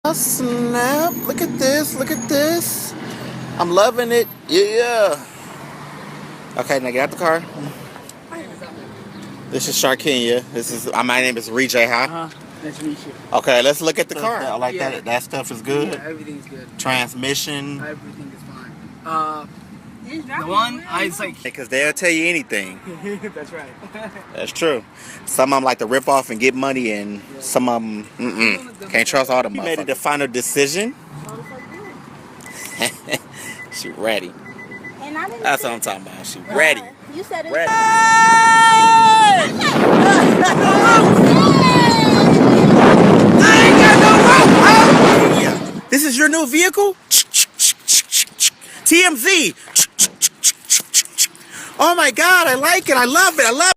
Oh, snap. Look at this. Look at this. I'm loving it. Yeah. Okay, now get out the car. This is Sharkenya. My name is Rejeeha. Nice to meet you. Okay, let's look at the car. I like Yeah. that. That stuff is good. Yeah, everything's good. Transmission. Everything is fine. The one, it's like... Because they'll tell you anything. That's right. That's true. Some of them like to rip off and get money, and some of them, can't trust all them. You made it the final decision. She ready. And I didn't That's what I'm talking about. She ready. You said it. Ready. Yeah. This is your new vehicle? TMZ. Oh my God, I like it. I love it. I love it.